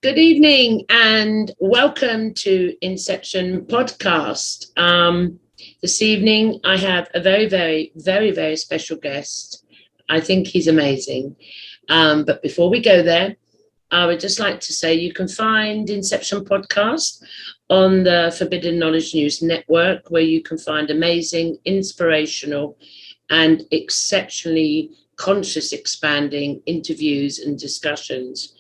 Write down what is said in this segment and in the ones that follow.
Good evening and welcome to Inception Podcast. This evening I have a very special guest. I think he's amazing. But before we go there, I would just like to say you can find Inception Podcast on the Forbidden Knowledge News Network, where you can find amazing, inspirational, and exceptionally conscious expanding interviews and discussions.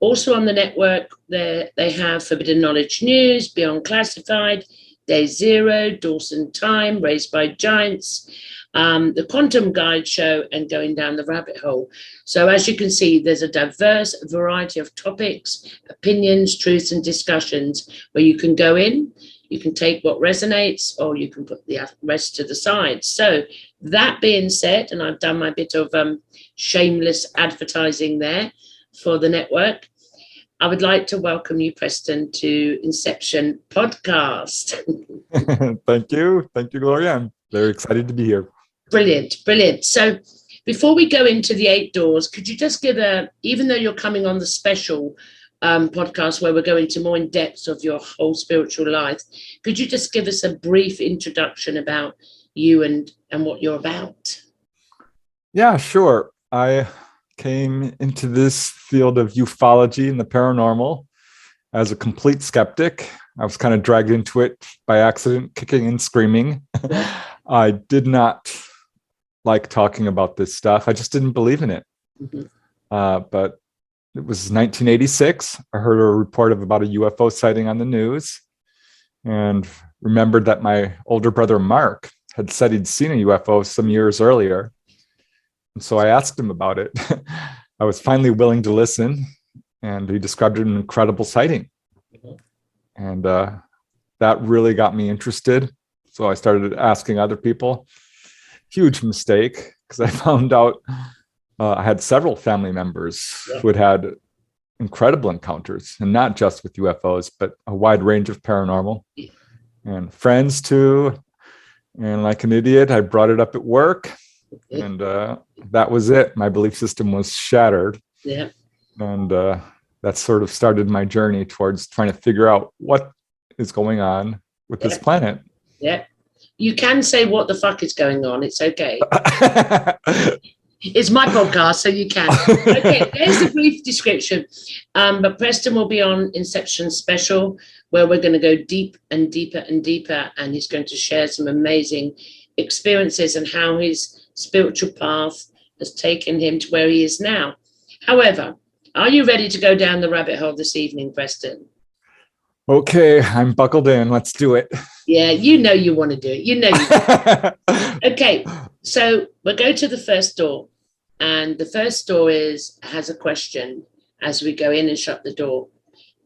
Also on the network, they have Forbidden Knowledge News, Beyond Classified, Day Zero, Dawson Time, Raised by Giants, the Quantum Guide Show, and Going Down the Rabbit Hole. So as you can see, there's a diverse variety of topics, opinions, truths, and discussions where you can go in, you can take what resonates, or you can put the rest to the side. So that being said, and I've done my bit of shameless advertising there for the network, I would like to welcome you, Preston, to Inception Podcast. Thank you, Gloria. I'm very excited to be here. Brilliant. So before we go into the 8 doors, could you just give even though you're coming on the special podcast where we're going to more in depth of your whole spiritual life, could you just give us a brief introduction about you and what you're about? Yeah, sure. I came into this field of ufology and the paranormal as a complete skeptic. I was kind of dragged into it by accident, kicking and screaming. I did not like talking about this stuff. I just didn't believe in it. Mm-hmm. But it was 1986. I heard a report of about a UFO sighting on the news and remembered that my older brother, Mark, had said he'd seen a UFO some years earlier. And so I asked him about it. I was finally willing to listen, and he described an incredible sighting. And that really got me interested. So I started asking other people. Huge mistake, because I found out I had several family members who had had incredible encounters, and not just with UFOs, but a wide range of paranormal, and friends too. And like an idiot, I brought it up at work. And that was it. My belief system was shattered. Yeah. And that sort of started my journey towards trying to figure out what is going on with this planet. Yeah. You can say what the fuck is going on. It's okay. It's my podcast, so you can. Okay, there's the brief description. But Preston will be on Inception Special, where we're going to go deep and deeper and deeper. And he's going to share some amazing experiences and how his spiritual path has taken him to where he is now. However, are you ready to go down the rabbit hole this evening, Preston? Okay, I'm buckled in. Let's do it. Yeah, you know you want to do it. You know. Okay, so we'll go to the first door. And the first door has a question as we go in and shut the door,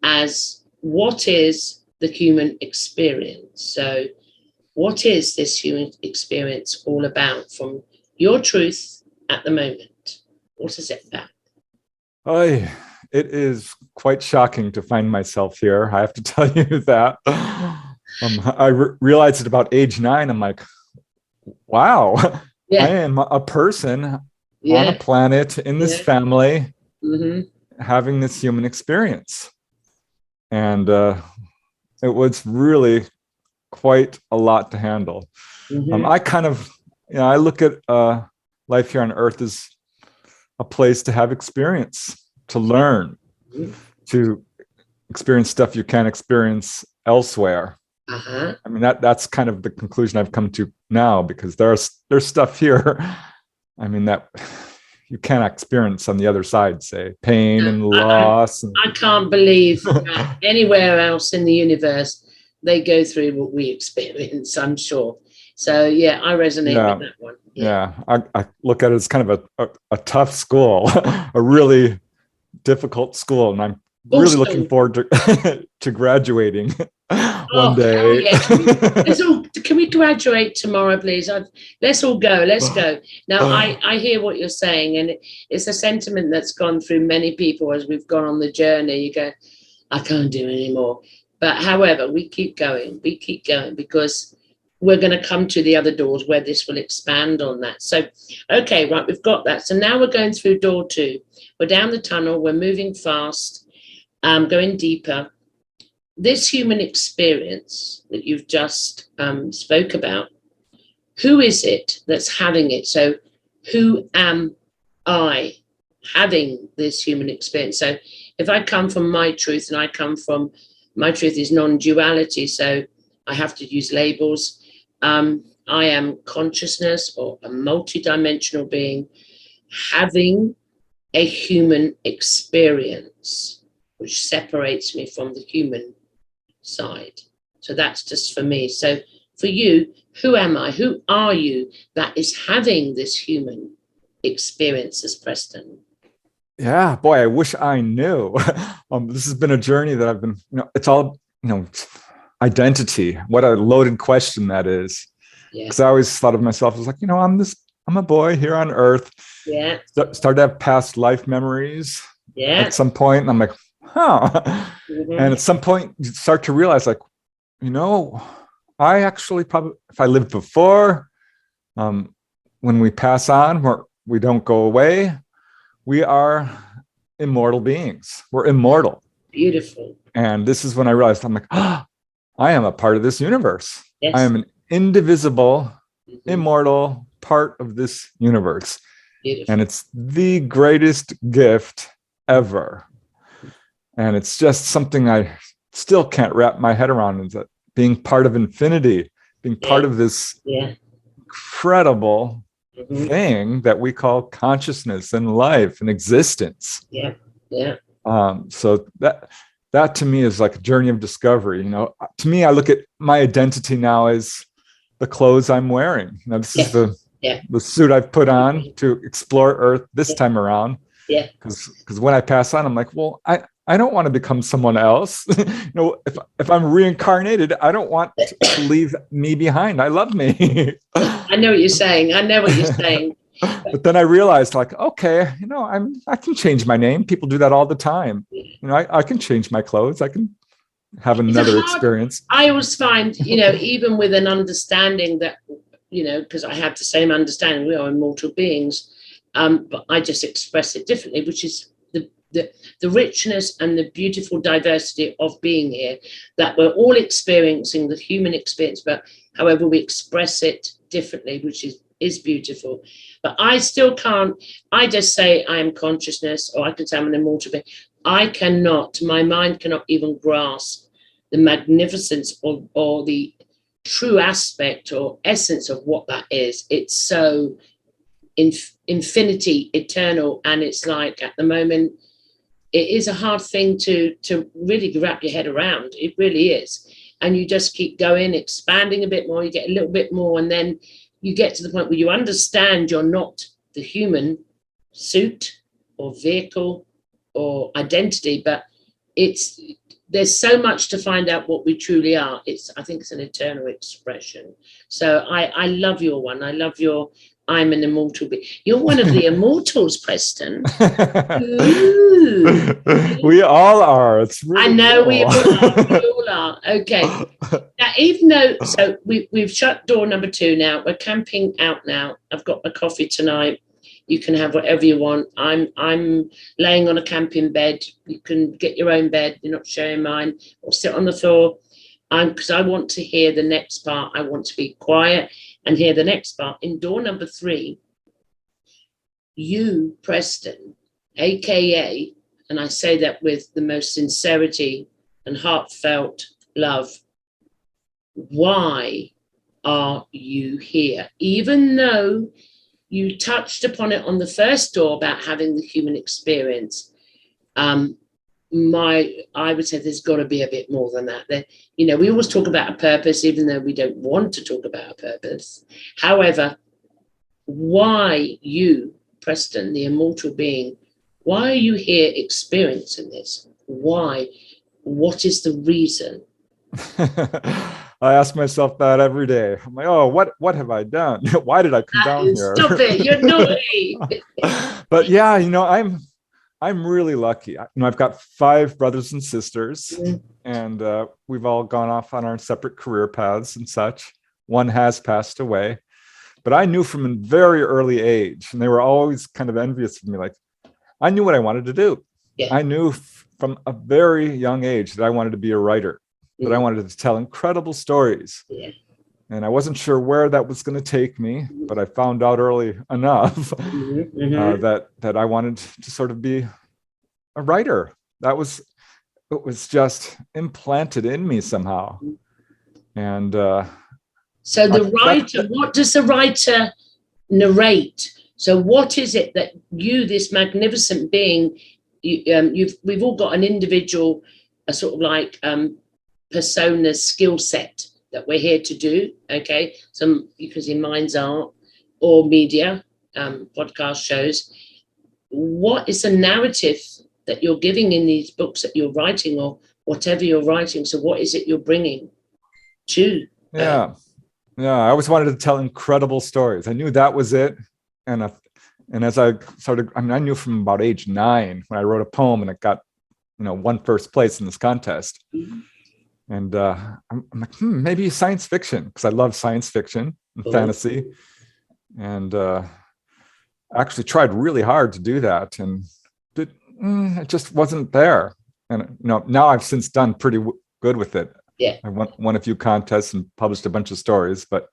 as what is the human experience? So what is this human experience all about from your truth at the moment? What is it about? It is quite shocking to find myself here. I have to tell you that. I realized at about age 9, I'm like, wow, I am a person on a planet in this family having this human experience. And it was really quite a lot to handle. I kind of, I look at life here on Earth as a place to have experience, to learn, to experience stuff you can't experience elsewhere. I mean, that's kind of the conclusion I've come to now, because there's stuff here, I mean, that you can't experience on the other side, say pain and loss. I can't believe that anywhere else in the universe they go through what we experience, I'm sure. So yeah, I resonate with that one. Yeah, I look at it as kind of a tough school, a really difficult school, and I'm really looking forward to graduating one day. Can we graduate tomorrow, please? Let's all go. Let's go. Now, I hear what you're saying, and it's a sentiment that's gone through many people as we've gone on the journey. You go, I can't do it anymore. But however, we keep going. We keep going because we're going to come to the other doors where this will expand on that. So, okay, right, we've got that. So now we're going through door 2. We're down the tunnel. We're moving fast. going deeper, this human experience that you've just spoke about, who is it that's having it? So who am I having this human experience? So if I come from my truth, and my truth is non-duality, so I have to use labels. I am consciousness, or a multidimensional being having a human experience, which separates me from the human side. So that's just for me. So for you, who am I? Who are you that is having this human experience as Preston? Yeah, boy, I wish I knew. This has been a journey that I've been, it's all, identity. What a loaded question that is. Because I always thought of myself as like, I'm a boy here on Earth. Yeah. Started to have past life memories. Yeah. At some point, and I'm like, Mm-hmm. And at some point, you start to realize, like, I actually probably, if I lived before, when we pass on, we don't go away. We are immortal beings. We're immortal. Beautiful. And this is when I realized, I'm like, I am a part of this universe. Yes. I am an indivisible, immortal part of this universe. Beautiful. And it's the greatest gift ever. And it's just something I still can't wrap my head around, is that being part of infinity, being part of this incredible thing that we call consciousness and life and existence. Yeah. Yeah. So that to me is like a journey of discovery. To me, I look at my identity now as the clothes I'm wearing. This is the suit I've put on to explore Earth this time around. Yeah. Because when I pass on, I'm like, well, I don't want to become someone else. If I'm reincarnated, I don't want to leave me behind. I love me. I know what you're saying. But then I realized, like, okay, I can change my name. People do that all the time. I can change my clothes. I can have another experience. I always find, even with an understanding that, because I have the same understanding, we are immortal beings, but I just express it differently, which is the richness and the beautiful diversity of being here, that we're all experiencing the human experience, but however we express it differently, which is beautiful. But I still can't, I just say I am consciousness, or I can say I'm an immortal being. My mind cannot even grasp the magnificence or the true aspect or essence of what that is. It's so infinity, eternal, and it's like, at the moment, it is a hard thing to really wrap your head around. It really is. And you just keep going, expanding a bit more, you get a little bit more, and then you get to the point where you understand you're not the human suit or vehicle or identity, but there's so much to find out what we truly are. I think it's an eternal expression. So I love your one. I love your I'm an immortal being. You're one of the immortals, Preston. Ooh. We all are. It's really I know cool. we all are. Okay. Now, even though, so we've shut door number 2 now. We're camping out now. I've got my coffee tonight. You can have whatever you want. I'm laying on a camping bed. You can get your own bed. You're not sharing mine, or sit on the floor. Because I want to hear the next part. I want to be quiet and hear the next part. In door number 3, you, Preston, AKA, and I say that with the most sincerity and heartfelt love, why are you here? Even though you touched upon it on the first door about having the human experience, I would say there's got to be a bit more than that. We always talk about a purpose, even though we don't want to talk about a purpose. However, why you, Preston, the immortal being, why are you here experiencing this? Why? What is the reason? I ask myself that every day. I'm like, oh, what have I done? Why did I come down here? Stop it, you're naughty. But yeah, I'm really lucky. I've got 5 brothers and sisters, and we've all gone off on our separate career paths and such. One has passed away, but I knew from a very early age, and they were always kind of envious of me. Like, I knew what I wanted to do. Yeah. I knew from a very young age that I wanted to be a writer, that I wanted to tell incredible stories. Yeah. And I wasn't sure where that was going to take me, but I found out early enough that I wanted to sort of be a writer. It was just implanted in me somehow. And so the writer, what does the writer narrate? So what is it that you, this magnificent being, we've all got an individual, a sort of like persona skill set that we're here to do, okay? Some you can see mine's art or media, podcast shows. What is the narrative that you're giving in these books that you're writing or whatever you're writing? So what is it you're bringing to? Yeah, I always wanted to tell incredible stories. I knew that was it. And as I started, I knew from about age 9 when I wrote a poem and it got, won first place in this contest. Mm-hmm. And I'm like, maybe science fiction, because I love science fiction and fantasy. And I actually tried really hard to do that, and it just wasn't there. And now I've since done pretty good with it. Yeah, I won a few contests and published a bunch of stories, but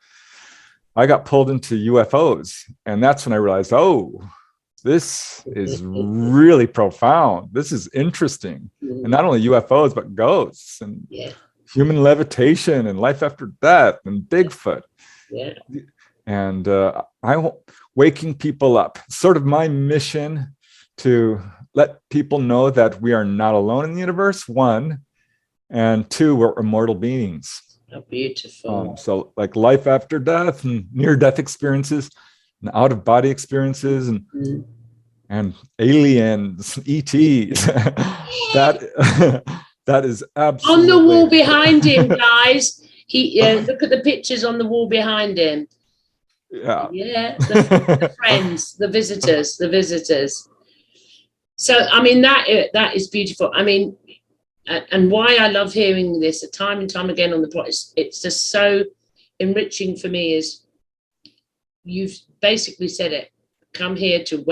I got pulled into UFOs, and that's when I realized, this is really profound. This is interesting. And not only UFOs, but ghosts and human levitation and life after death and Bigfoot. Yeah. And waking people up, sort of my mission to let people know that we are not alone in the universe, 1, and 2, we're immortal beings. How beautiful. So like life after death and near-death experiences and out-of-body experiences and aliens, ETs. That is absolutely... On the wall behind him, guys. Look at the pictures on the wall behind him. Yeah. Yeah, the friends, the visitors. So, I mean, that is beautiful. I mean, and why I love hearing this time and time again on the podcast, it's just so enriching for me, is you've basically said it. Come here to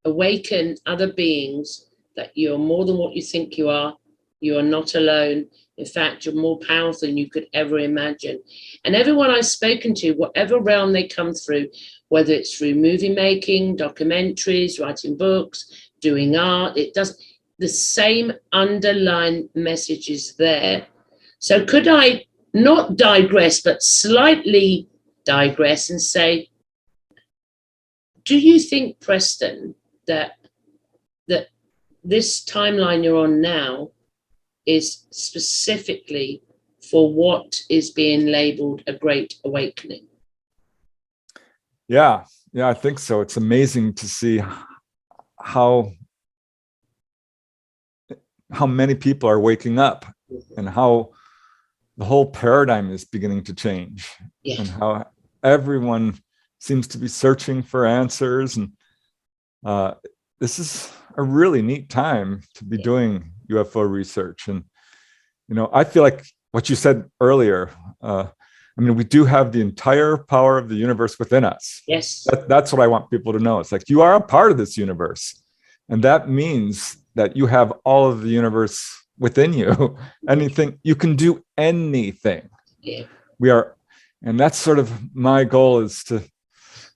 awaken other beings that you're more than what you think you are. You are not alone. In fact, you're more powerful than you could ever imagine. And everyone I've spoken to, whatever realm they come through, whether it's through movie making, documentaries, writing books, doing art, the same underlying message is there. So could I not digress, but slightly digress and say, do you think, Preston, that this timeline you're on now is specifically for what is being labeled a great awakening? Yeah, I think so. It's amazing to see how many people are waking up and how the whole paradigm is beginning to change, and how everyone seems to be searching for answers. And this is a really neat time to be doing UFO research. And, I feel like what you said earlier, we do have the entire power of the universe within us. Yes. That's what I want people to know. It's like, you are a part of this universe. And that means that you have all of the universe within you. Anything, you can do anything. Yeah. And that's sort of my goal, is to,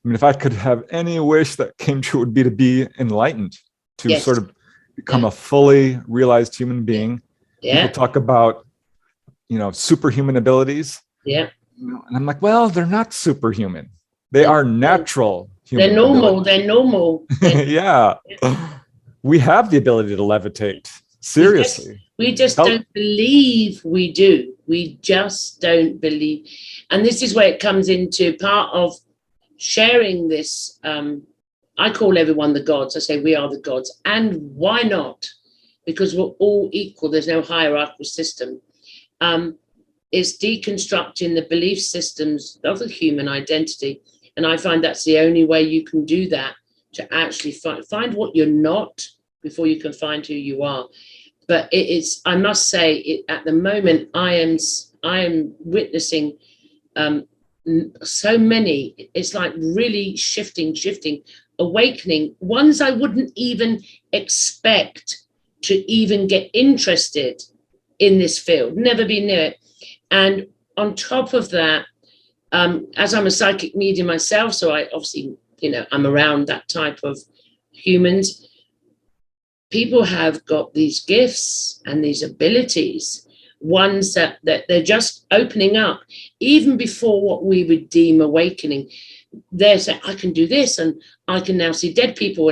if I could have any wish that came true, it would be to be enlightened, to sort of become a fully realized human being. Yeah. People talk about, superhuman abilities. Yeah. And I'm like, well, they're not superhuman. They are natural human They're normal. abilities. They're normal. Yeah. We have the ability to levitate. Seriously. We just don't believe we do. We just don't believe. And this is where it comes into part of sharing this. I call everyone the gods. I say we are the gods. And why not? Because we're all equal. There's no hierarchical system. It's deconstructing the belief systems of the human identity. And I find that's the only way you can do that, to actually find what you're not before you can find who you are. But it is, I must say, at the moment, I am witnessing so many, it's like really shifting, awakening, ones I wouldn't even expect to even get interested in this field, never been near it. And on top of that, as I'm a psychic medium myself, so I obviously, I'm around that type of humans, people have got these gifts and these abilities, ones that they're just opening up, even before what we would deem awakening. They're saying, I can do this, and I can now see dead people,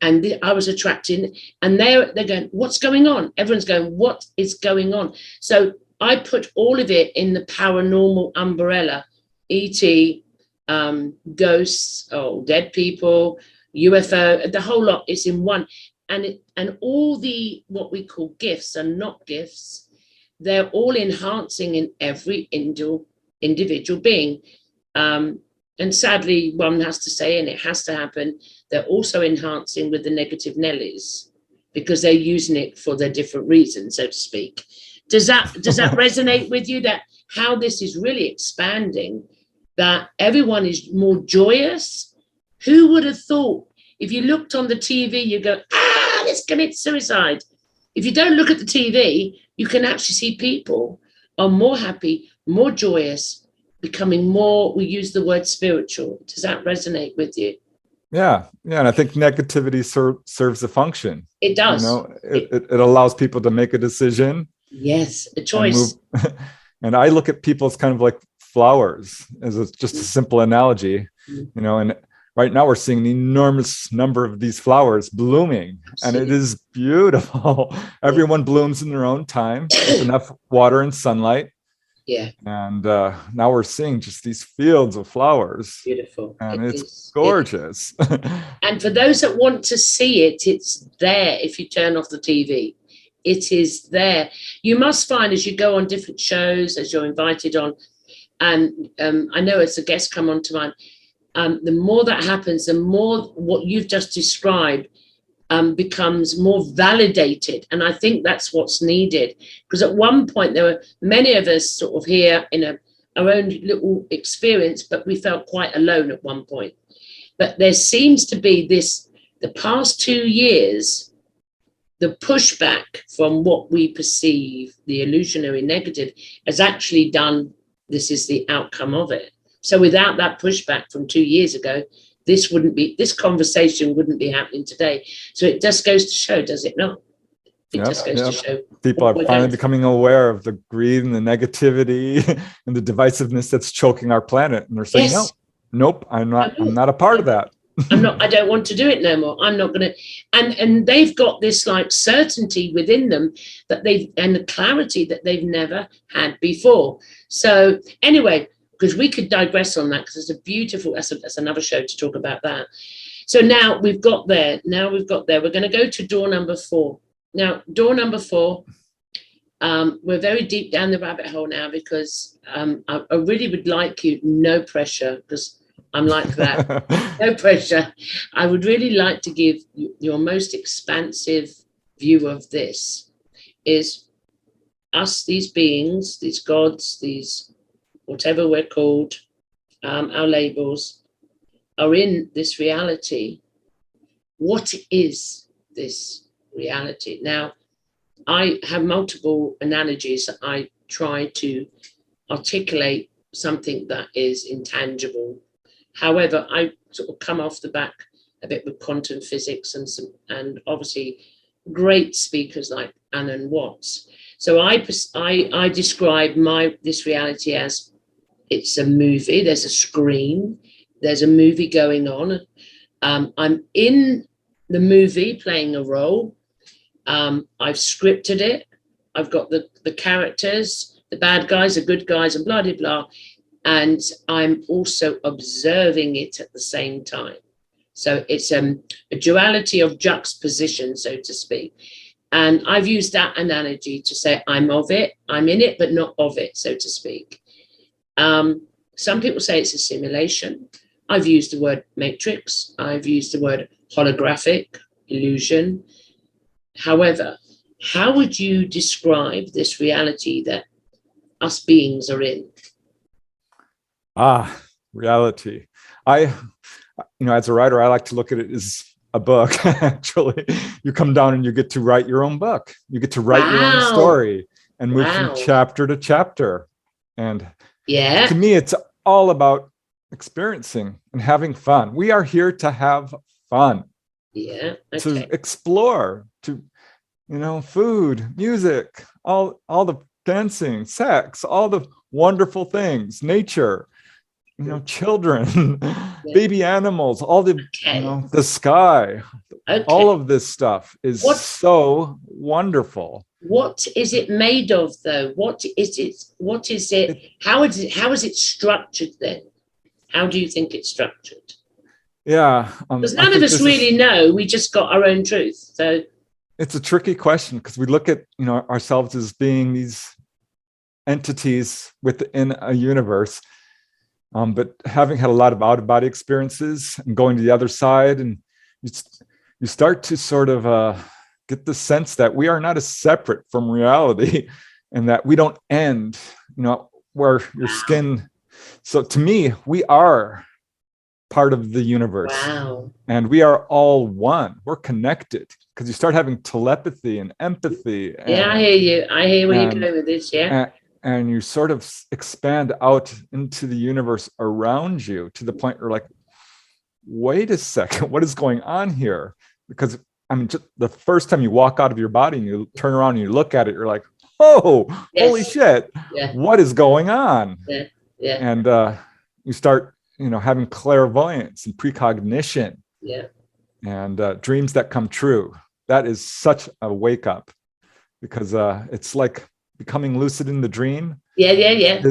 and I was attracting, and they're going, what's going on? Everyone's going, what is going on? So I put all of it in the paranormal umbrella, ET, ghosts, dead people, UFO, the whole lot is in one. And all the what we call gifts and not gifts, they're all enhancing in every individual being. And sadly, one has to say, and it has to happen, they're also enhancing with the negative Nellies, because they're using it for their different reasons, so to speak. Does that resonate with you, that how this is really expanding, that everyone is more joyous? Who would have thought? If you looked on the TV, you go, let's commit suicide. If you don't look at the TV, you can actually see people are more happy, more joyous, becoming more, we use the word spiritual. Does that resonate with you? Yeah. And I think negativity serves a function. It does. It allows people to make a decision. Yes, a choice. And I look at people as kind of like flowers, as just a simple analogy, and right now we're seeing an enormous number of these flowers blooming. Absolutely. And it is beautiful. Everyone blooms in their own time with enough water and sunlight. Yeah. And now we're seeing just these fields of flowers. Beautiful. And it's gorgeous. And for those that want to see it, it's there if you turn off the TV. It is there. You must find, as you go on different shows, as you're invited on, and I know as a guest come on to mine, the more that happens, the more what you've just described becomes more validated. And I think that's what's needed. Because at one point, there were many of us sort of here in our own little experience, but we felt quite alone at one point. But there seems to be the past 2 years, the pushback from what we perceive, the illusionary negative, has actually done, this is the outcome of it. So without that pushback from 2 years ago, this conversation wouldn't be happening today. So it just goes to show, does it not? It just goes to show. People are finally becoming aware of the greed and the negativity and the divisiveness that's choking our planet. And they're saying, nope, I'm not a part of that. I don't want to do it no more. I'm not going to. And they've got this like certainty within them that and the clarity that they've never had before. So anyway, because we could digress on that, because it's a beautiful, that's another show to talk about that. So now we've got there. We're going to go to door number 4. Now, door number 4, we're very deep down the rabbit hole now, because I really would like you, no pressure, because I'm like that, no pressure. I would really like to give your most expansive view of this, is us, these beings, these gods, these whatever we're called, our labels, are in this reality. What is this reality? Now, I have multiple analogies. I try to articulate something that is intangible. However, I sort of come off the back a bit with quantum physics and obviously great speakers like Alan Watts. So I describe this reality as, it's a movie. There's a screen. There's a movie going on. I'm in the movie playing a role. I've scripted it. I've got the characters, the bad guys, the good guys, and blah, blah, blah. And I'm also observing it at the same time. So it's a duality of juxtaposition, so to speak. And I've used that analogy to say I'm of it. I'm in it, but not of it, so to speak. Some people say it's a simulation. I've used the word matrix. I've used the word holographic, illusion. However, how would you describe this reality that us beings are in? Reality. As a writer, I like to look at it as a book. Actually, you come down and you get to write your own book. You get to write your own Wow. story and move from Wow. chapter to chapter. And Yeah. to me, it's all about experiencing and having fun. We are here to have fun, Yeah. to Okay. explore, to, you know, food, music, all the dancing, sex, all the wonderful things, nature, you know, children, baby animals, all the, Okay. you know, the sky, Okay. all of this stuff is What- so wonderful. What is it made of, though? What is it? How is it structured then? How do you think it's structured? Yeah. Because none of us really know. We just got our own truth. So it's a tricky question, because we look at, you know, ourselves as being these entities within a universe. But having had a lot of out-of-body experiences and going to the other side, and you start to sort of get the sense that we are not as separate from reality, and that we don't end, you know, where your skin. So to me, we are part of the universe. wow. And we are all one. We're connected, because you start having telepathy and empathy. Yeah, I hear you. I hear where you're going with this. Yeah. And you sort of expand out into the universe around you, to the point where, like, wait a second, what is going on here? Because I mean, just the first time you walk out of your body and you turn around and you look at it, you're like, oh, Yes. holy shit, Yeah. what is going on? Yeah. Yeah. And you start, you know, having clairvoyance and precognition. Yeah. And dreams that come true. That is such a wake up, because it's like becoming lucid in the dream. Yeah.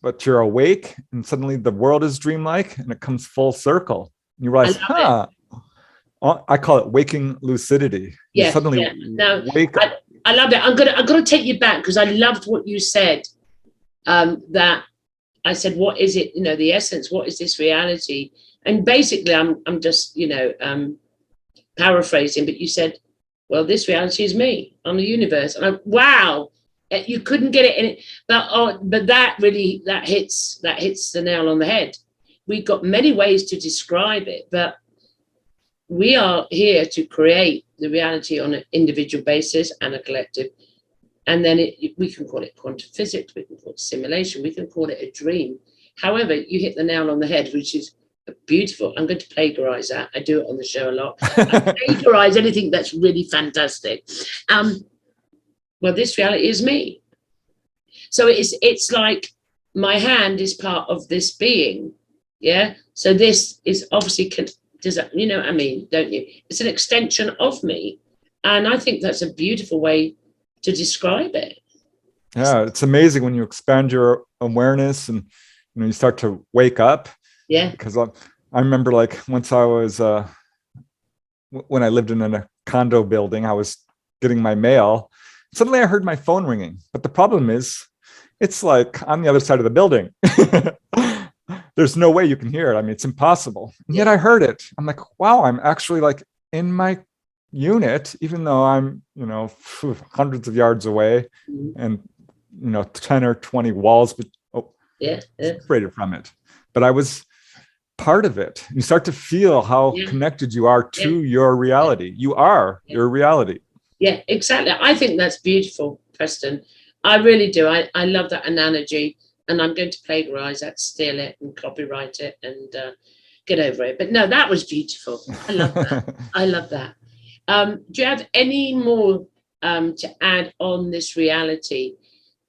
But you're awake, and suddenly the world is dreamlike, and it comes full circle. And you realize, I call it waking lucidity. You suddenly wake up. I love it. I'm gonna take you back, because I loved what you said. That I said, what is it? You know, the essence. What is this reality? And basically, I'm just, you know, paraphrasing, but you said, well, this reality is me. I'm the universe. And wow, you couldn't get it in it. But that really, that hits the nail on the head. We've got many ways to describe it, but we are here to create the reality on an individual basis and a collective. And then we can call it quantum physics, we can call it simulation, we can call it a dream. However, you hit the nail on the head, which is beautiful. I'm going to plagiarize that. I do it on the show a lot. I plagiarize anything that's really fantastic. Well, this reality is me. So it's like my hand is part of this being. Yeah. So this is obviously, does that, you know what I mean, don't you? It's an extension of me. And I think that's a beautiful way to describe it. Yeah, it's amazing when you expand your awareness and, you know, you start to wake up. Yeah. Because I remember, like, once I was when I lived in a condo building, I was getting my mail. Suddenly I heard my phone ringing. But the problem is, it's like on the other side of the building. There's no way you can hear it. I mean, it's impossible. And yet I heard it. I'm like, wow, I'm actually like in my unit, even though I'm, you know, hundreds of yards away, and, you know, 10 or 20 walls, but separated from it. But I was part of it. You start to feel how connected you are to your reality. You are your reality. Yeah, exactly. I think that's beautiful, Preston. I really do. I love that analogy, and I'm going to plagiarize that, steal it, and copyright it, and get over it. But no, that was beautiful. I love that. I love that. Do you have any more to add on this reality?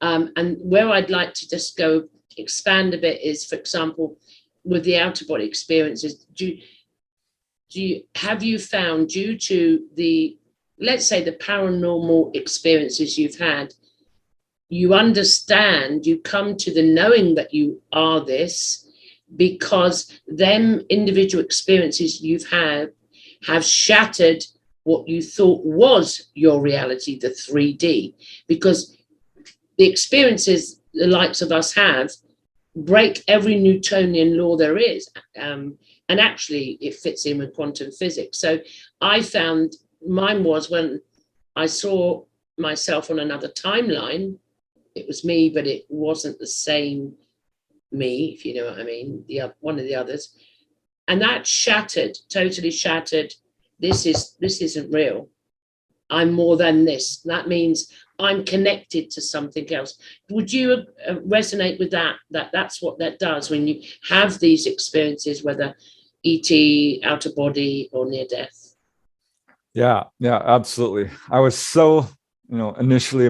And where I'd like to just go expand a bit is, for example, with the outer body experiences, have you found, due to the, let's say, the paranormal experiences you've had, you understand, you come to the knowing that you are this, because them individual experiences you've had have shattered what you thought was your reality, the 3D, because the experiences the likes of us have break every Newtonian law there is. And actually it fits in with quantum physics. So I found mine was when I saw myself on another timeline. It was me, but it wasn't the same me, if you know what I mean, one of the others. And that totally shattered this isn't real. I'm more than this. That means I'm connected to something else. Would you resonate with that? That's what that does when you have these experiences, whether ET, out of body, or near death? Yeah, absolutely. I was so, initially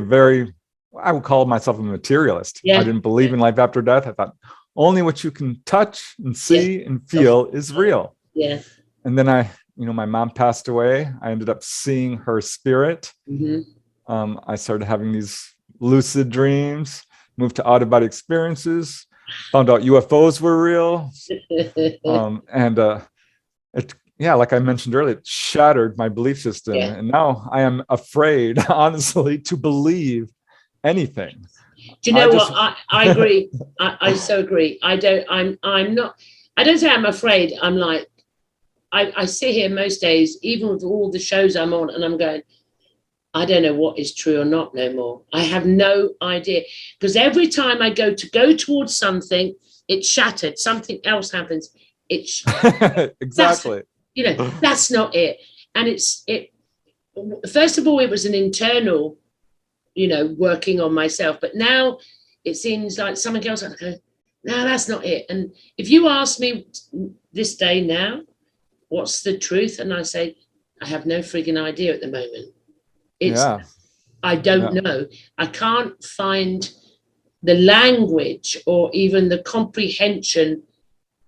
I would call myself a materialist. Yeah. I didn't believe in life after death. I thought only what you can touch and see and feel is real. Yeah. And then my mom passed away. I ended up seeing her spirit. Mm-hmm. I started having these lucid dreams, moved to out-of-body experiences, found out UFOs were real. Like I mentioned earlier, it shattered my belief system. Yeah. And now I am afraid, honestly, to believe anything. Do you know what? I agree. I so agree. I don't say I'm afraid. I'm like, I sit here most days, even with all the shows I'm on, and I'm going, I don't know what is true or not no more. I have no idea. Because every time I go towards something, it's shattered. Something else happens. It's exactly. That's not it. And first of all, it was an internal, working on myself. But now it seems like something else. I go, no, that's not it. And if you ask me this day now, what's the truth? And I say, I have no frigging idea at the moment. I don't know. I can't find the language or even the comprehension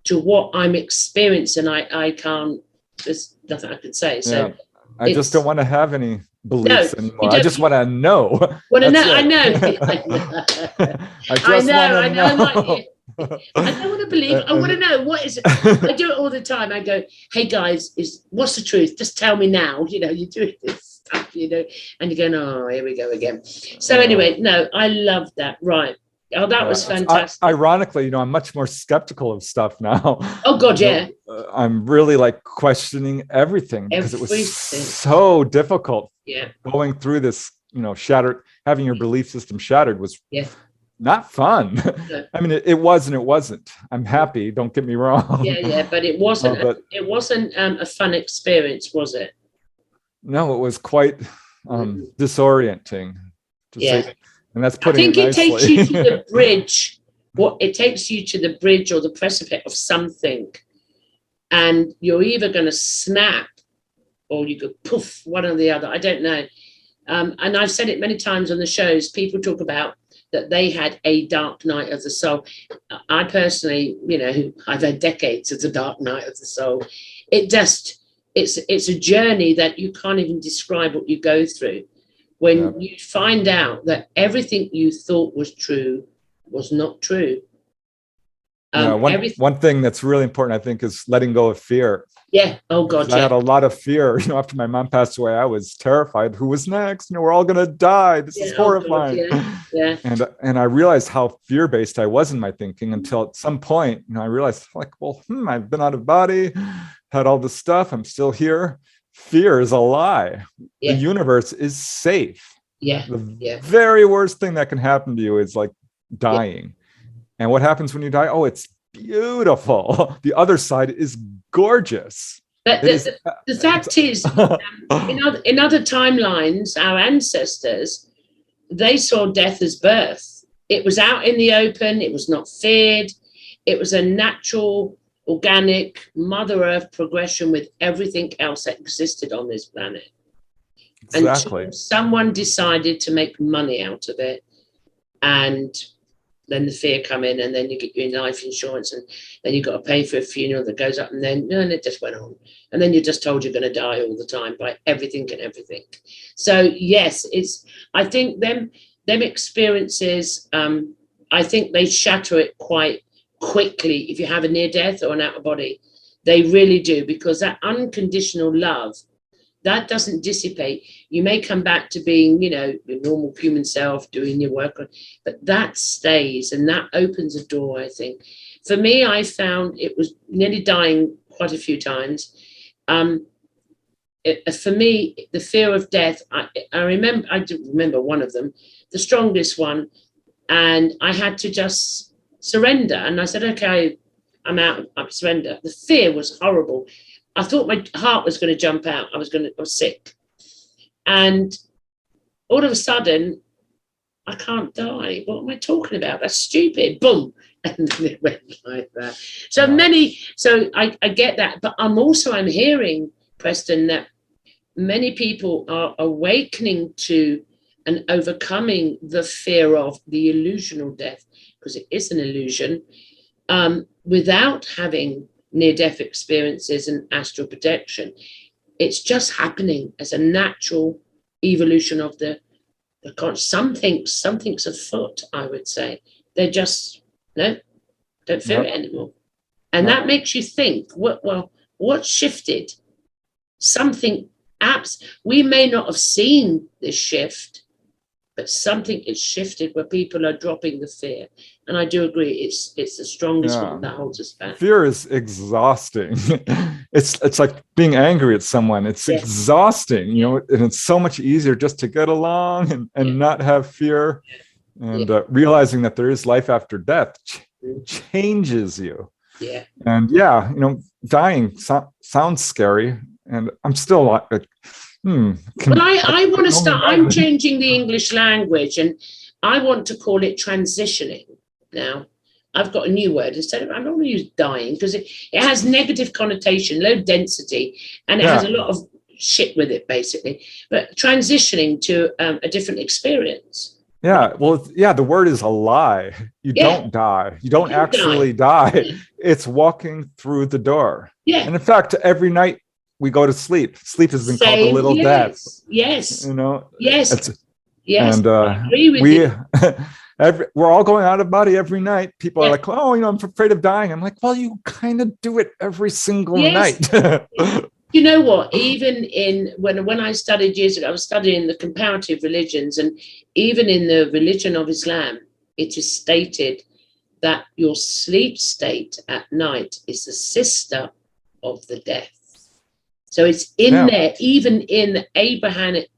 to what I'm experiencing. I can't, there's nothing I could say. So I just don't want to have any beliefs anymore. I just want to know. I know. I know. I don't want to believe. I want to know what is it. I do it all the time. I go, hey guys, what's the truth? Just tell me now. You do this stuff, and you're going, oh, here we go again. So anyway, no, I love that. Right. Oh, that was fantastic. Ironically, I'm much more skeptical of stuff now. Oh God, yeah. I'm really questioning everything because it was so difficult. Yeah. Going through this, shattered, having your belief system shattered was not fun. No. I mean, it was and it wasn't. I'm happy. Don't get me wrong. Yeah, but it wasn't. It wasn't a fun experience, was it? No, it was quite disorienting. Say. And that's I think it takes you to the bridge. It takes you to the bridge or the precipice of something, and you're either going to snap or you go poof, one or the other. I don't know. And I've said it many times on the shows. People talk about that they had a dark night of the soul. I personally, I've had decades of the dark night of the soul. It's a journey that you can't even describe what you go through. When you find out that everything you thought was true was not true. One thing that's really important, I think, is letting go of fear. Yeah. Oh God. I had a lot of fear. After my mom passed away, I was terrified. Who was next? We're all gonna die. This is horrifying. Yeah. And I realized how fear-based I was in my thinking until at some point, I realized I've been out of body, had all this stuff. I'm still here. Fear is a lie. The universe is safe. The very worst thing that can happen to you is dying. And what happens when you die? Oh, it's beautiful. The other side is gorgeous. But the fact is, in other timelines, our ancestors, they saw death as birth. It was out in the open. It was not feared. It was a natural, organic Mother Earth progression with everything else that existed on this planet. Exactly. And someone decided to make money out of it, and then the fear come in, and then you get your life insurance, and then you've got to pay for a funeral that goes up, and it just went on. And then you're just told you're going to die all the time by everything. So yes, I think them experiences, I think they shatter it quite quickly if you have a near death or an out of body. They really do, because that unconditional love, that doesn't dissipate. You may come back to being, your normal human self, doing your work, but that stays, and that opens a door, I think. For me, I found it was nearly dying quite a few times. For me, the fear of death, I do remember one of them, the strongest one, and I had to just surrender. And I said, okay, I'm out, I surrender. The fear was horrible. I thought my heart was going to jump out. I was sick. And all of a sudden, I can't die. What am I talking about? That's stupid. Boom. And then it went like that. So I get that. But I'm hearing, Preston, that many people are awakening to and overcoming the fear of the illusional death, because it is an illusion, without having near-death experiences and astral protection. It's just happening as a natural evolution of the something's afoot, I would say. They're just, no, don't feel it anymore. And that makes you think, what shifted? Something, we may not have seen this shift, but something is shifted where people are dropping the fear. And I do agree, it's the strongest one that holds us back. Fear is exhausting. It's like being angry at someone. It's exhausting, and it's so much easier just to get along and not have fear. And realizing that there is life after death changes you. Yeah. And dying sounds scary. And I'm still like, I want to start. I'm changing the English language, and I want to call it transitioning now. I've got a new word instead of, I don't want to use dying because it has negative connotation, low density, and it has a lot of shit with it, basically. But transitioning to a different experience. Yeah, well, the word is a lie. You don't die. You don't actually die. It's walking through the door. Yeah. And in fact, every night we go to sleep. Sleep has been called a little death. Yes. Yes. Yes. And I agree with you. We're all going out of body every night. People are like, oh, I'm afraid of dying. I'm like, well, you kind of do it every single night. You know what? Even when I studied years ago, I was studying the comparative religions, and even in the religion of Islam, it is stated that your sleep state at night is the sister of the death. So it's in there, even in the Abrahamic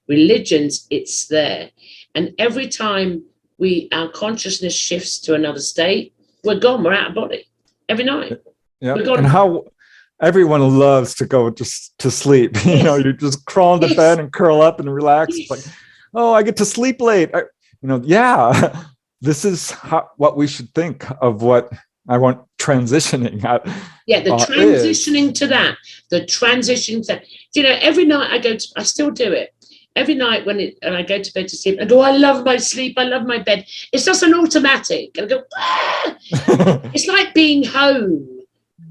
religions, it's there. And every time our consciousness shifts to another state, we're gone, we're out of body every night. Yeah. And how everyone loves to go just to sleep. You just crawl into bed and curl up and relax. It's like, oh, I get to sleep late. This is what we should think of what I want transitioning. Transitioning to that. The transition to, every night I still do it. Every night when I go to bed to sleep, I go, I love my sleep, I love my bed. It's just an automatic. And I go, It's like being home.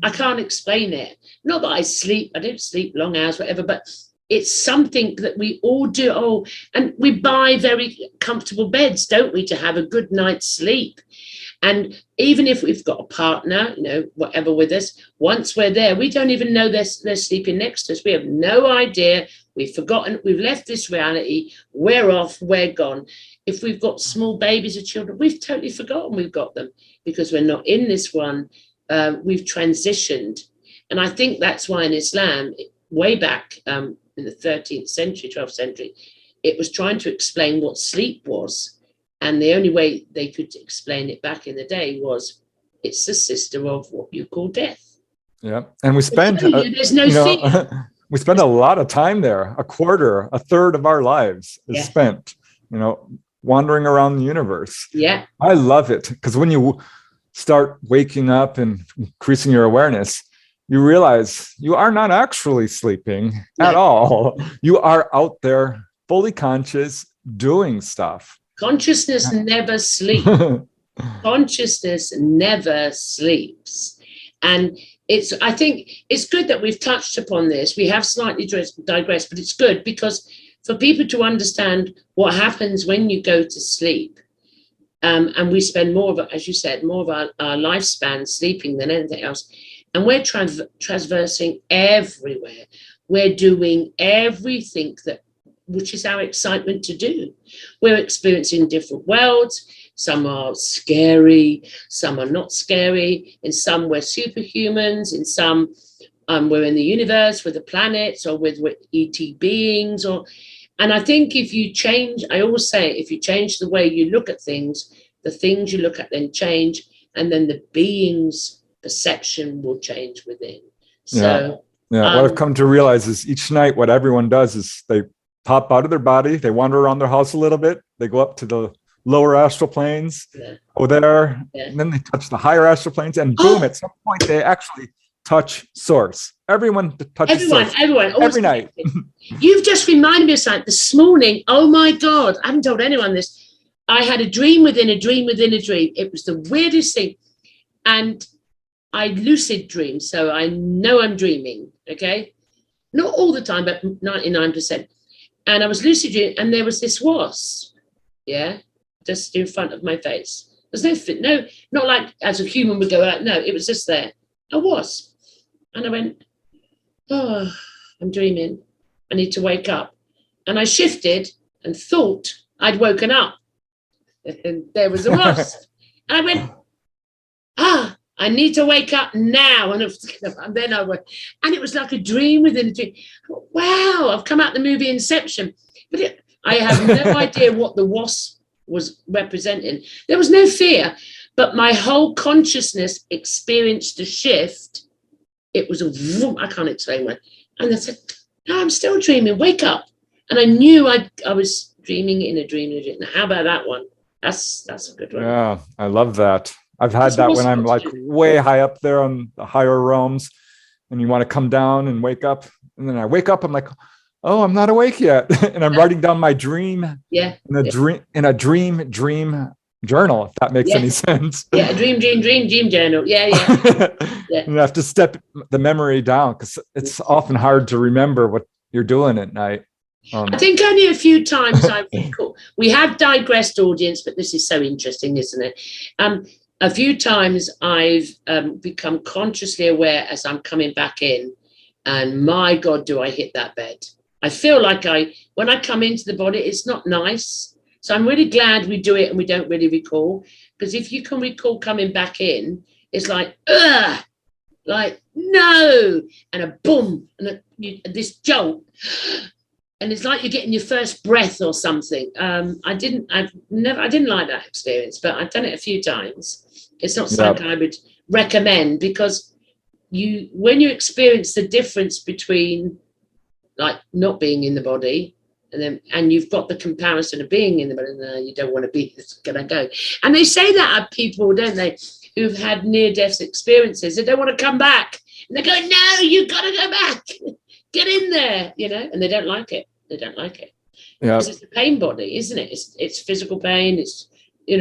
I can't explain it. Not that I don't sleep long hours, whatever, but it's something that we all do. Oh, and we buy very comfortable beds, don't we, to have a good night's sleep. And even if we've got a partner, whatever with us, once we're there, we don't even know they're sleeping next to us. We have no idea. We've forgotten. We've left this reality. We're off. We're gone. If we've got small babies or children, we've totally forgotten we've got them because we're not in this one. We've transitioned. And I think that's why in Islam, way back in the 13th century, 12th century, it was trying to explain what sleep was. And the only way they could explain it back in the day was it's the sister of what you call death. Yeah. And we spend, there's no we spend a lot of time there. A third of our lives is spent, wandering around the universe. Yeah. I love it because when you start waking up and increasing your awareness, you realize you are not actually sleeping at all. You are out there fully conscious doing stuff. Consciousness never sleeps. Consciousness never sleeps. And I think it's good that we've touched upon this. We have slightly digressed, but it's good because for people to understand what happens when you go to sleep, and we spend more of, as you said, more of our lifespan sleeping than anything else. And we're traversing everywhere. We're doing everything which is our excitement to do. We're experiencing different worlds. Some are scary, some are not scary. In some, we're superhumans. In some, we're in the universe with the planets or with ET beings. And I think I always say, if you change the way you look at things, the things you look at then change, and then the being's perception will change within. So yeah. What I've come to realize is each night, what everyone does is they pop out of their body, they wander around their house a little bit, they go up to the lower astral planes, go there, and then they touch the higher astral planes, and boom, at some point they actually touch source. Everyone touches source. Everyone, every night. You've just reminded me of something this morning. Oh my God, I haven't told anyone this. I had a dream within a dream within a dream. It was the weirdest thing. And I lucid dream, so I know I'm dreaming, okay? Not all the time, but 99%. And I was lucid dreaming, and there was this wasp, just in front of my face. There's no, not like as a human would go out. No, it was just there, a wasp. And I went, oh, I'm dreaming. I need to wake up. And I shifted and thought I'd woken up. And there was a wasp. And I went, I need to wake up now. And then I went, and it was like a dream within a dream. Wow, I've come out the movie Inception. But I have no idea what the wasp was representing. There was no fear, but my whole consciousness experienced a shift. It was a vroom, I can't explain what. And I said, no, I'm still dreaming, wake up. And I knew I was dreaming in a dream. Now, how about that one? That's a good one. Yeah, I love that. I've had that when I'm like way high up there on the higher realms, and you want to come down and wake up. And then I wake up, I'm like, oh, I'm not awake yet. And I'm writing down my dream in a dream journal, if that makes any sense. Yeah, a dream journal. Yeah. And you have to step the memory down because it's often hard to remember what you're doing at night. I think only a few times we have digressed, audience, but this is so interesting, isn't it? A few times I've become consciously aware as I'm coming back in, and my God, do I hit that bed. I feel like when I come into the body, it's not nice. So I'm really glad we do it and we don't really recall, because if you can recall coming back in, it's like, ugh, like, no, and a boom, and this jolt. And it's like you're getting your first breath or something. I didn't like that experience, but I've done it a few times. It's not something I would recommend, because when you experience the difference between like not being in the body and you've got the comparison of being in the body, no, you don't want to be, it's gonna go. And they say that of people, don't they, who've had near-death experiences. They don't want to come back. And they go, no, you gotta go back. Get in there, and they don't like it. Because it's a pain body, isn't it? It's physical pain, it's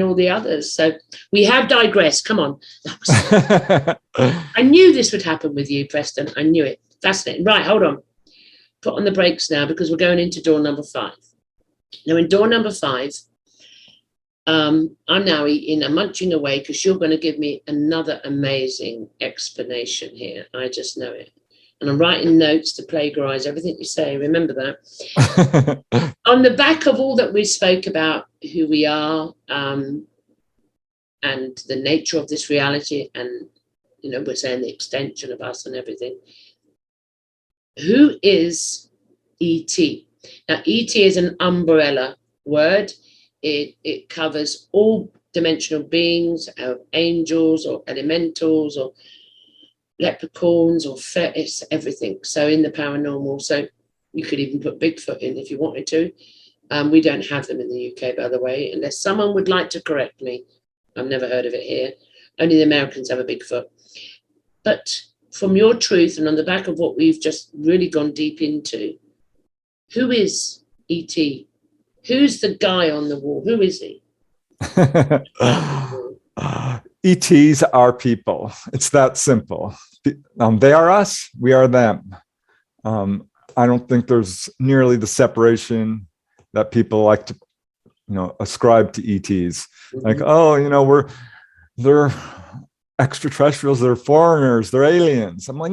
all the others. So we have digressed. Come on. I knew this would happen with you, Preston. I knew it. Fascinating. Right, hold on. Put on the brakes now, because we're going into door number 5. Now, in door number 5, I'm now eating, I'm munching away, because you're going to give me another amazing explanation here. I just know it. And I'm writing notes to plagiarize everything you say. Remember that. On the back of all that we spoke about, who we are, and the nature of this reality, and, we're saying the extension of us and everything. Who is E.T.? Now, E.T. is an umbrella word. It covers all dimensional beings, angels or elementals or leprechauns or it's everything. So in the paranormal, so you could even put Bigfoot in if you wanted to. We don't have them in the UK, by the way, unless someone would like to correct me. I've never heard of it here. Only the Americans have a Bigfoot. But from your truth and on the back of what we've just really gone deep into, who is E.T.? Who's the guy on the wall? Who is he? ETs are people. It's that simple. They are us, we are them. I don't think there's nearly the separation that people like to, ascribe to ETs. Like, they're extraterrestrials, they're foreigners, they're aliens. I'm like,